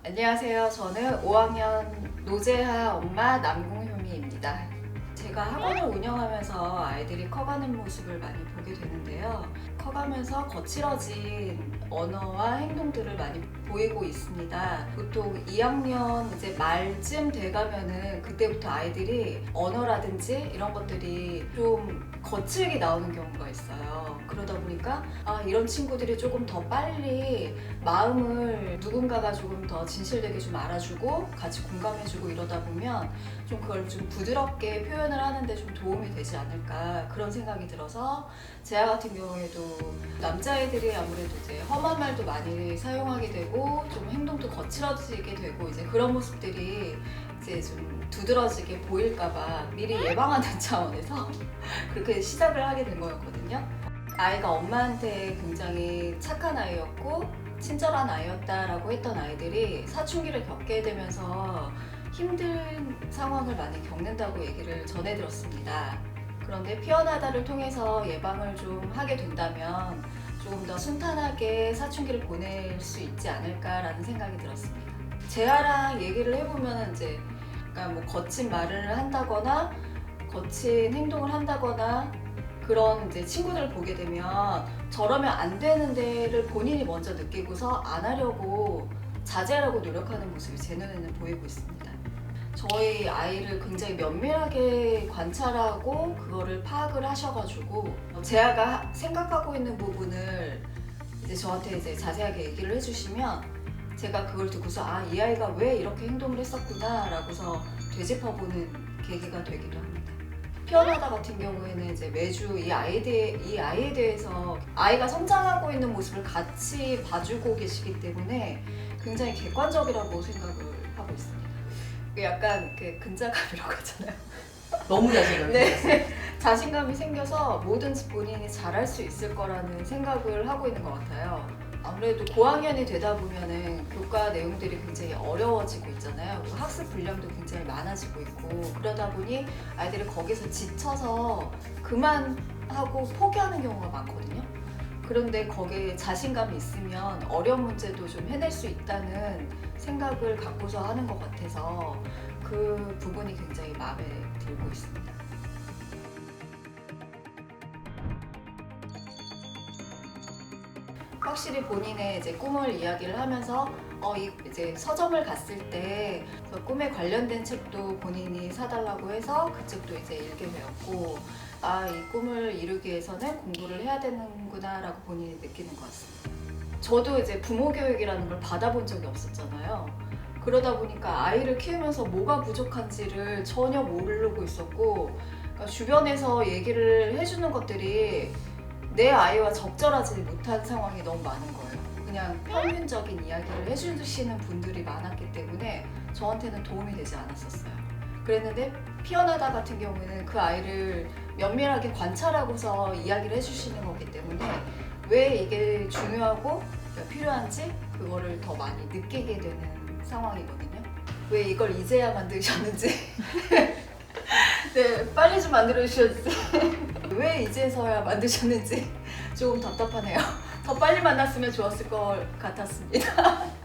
안녕하세요. 저는 5학년 노재하 엄마 남궁효미입니다. 제가 학원을 운영하면서 아이들이 커가는 모습을 많이 보게 되는데요. 커가면서 거칠어진 언어와 행동들을 많이 보이고 있습니다. 보통 2학년 이제 말쯤 돼가면은 그때부터 아이들이 언어라든지 이런 것들이 좀 거칠게 나오는 경우가 있어요. 그러다 보니까 이런 친구들이 조금 더 빨리 마음을 누군가가 조금 더 진실되게 좀 알아주고 같이 공감해주고 이러다 보면 좀 그걸 좀 부드럽게 표현을 하는데 좀 도움이 되지 않을까 그런 생각이 들어서 재하 같은 경우에도 남자애들이 아무래도 이제 험한 말도 많이 사용하게 되고 좀 행동도 거칠어지게 되고 이제 그런 모습들이 이제 좀 두드러지게 보일까봐 미리 예방하는 차원에서 그렇게 시작을 하게 된 거였거든요. 아이가 엄마한테 굉장히 착한 아이였고 친절한 아이였다라고 했던 아이들이 사춘기를 겪게 되면서 힘든 상황을 많이 겪는다고 얘기를 전해 들었습니다. 그런데 피어나다를 통해서 예방을 좀 하게 된다면 조금 더 순탄하게 사춘기를 보낼 수 있지 않을까라는 생각이 들었습니다. 재하랑 얘기를 해보면 이제 그러니까 뭐 거친 말을 한다거나 거친 행동을 한다거나 그런 이제 친구들을 보게 되면 저러면 안 되는 데를 본인이 먼저 느끼고서 안 하려고 자제하려고 노력하는 모습이 제 눈에는 보이고 있습니다. 저희 아이를 굉장히 면밀하게 관찰하고 그거를 파악을 하셔가지고 재하가 생각하고 있는 부분을 이제 저한테 이제 자세하게 얘기를 해주시면 제가 그걸 듣고서 이 아이가 왜 이렇게 행동을 했었구나 라고서 되짚어보는 계기가 되기도 합니다. 피어나다 같은 경우에는 이제 매주 이 아이에 대해서 아이가 성장하고 있는 모습을 같이 봐주고 계시기 때문에 굉장히 객관적이라고 생각을 하고 있습니다. 약간 그 근자감이라고 하잖아요. 너무 자신감이 네. 자신감이 생겨서 뭐든지 본인이 잘할 수 있을 거라는 생각을 하고 있는 것 같아요. 아무래도 고학년이 되다 보면은 교과 내용들이 굉장히 어려워지고 있잖아요. 그리고 학습 분량도 굉장히 많아지고 있고 그러다 보니 아이들이 거기서 지쳐서 그만하고 포기하는 경우가 많거든요. 그런데 거기에 자신감이 있으면 어려운 문제도 좀 해낼 수 있다는 생각을 갖고서 하는 것 같아서 그 부분이 굉장히 마음에 들고 있습니다. 확실히 본인의 이제 꿈을 이야기를 하면서 이제 서점을 갔을 때 그 꿈에 관련된 책도 본인이 사달라고 해서 그 책도 이제 읽게 되었고 이 꿈을 이루기 위해서는 공부를 해야 되는구나 라고 본인이 느끼는 것 같습니다. 저도 이제 부모 교육이라는 걸 받아본 적이 없었잖아요. 그러다 보니까 아이를 키우면서 뭐가 부족한지를 전혀 모르고 있었고 그러니까 주변에서 얘기를 해주는 것들이 내 아이와 적절하지 못한 상황이 너무 많은 거예요. 그냥 평균적인 이야기를 해주시는 분들이 많았기 때문에 저한테는 도움이 되지 않았었어요. 그랬는데 피어나다 같은 경우에는 그 아이를 면밀하게 관찰하고서 이야기를 해주시는 거기 때문에 왜 이게 중요하고 필요한지 그거를 더 많이 느끼게 되는 상황이거든요. 왜 이걸 이제야 만드셨는지 네, 빨리 좀 만들어 주셔주세요. 왜 이제서야 만드셨는지 조금 답답하네요. 더 빨리 만났으면 좋았을 것 같았습니다.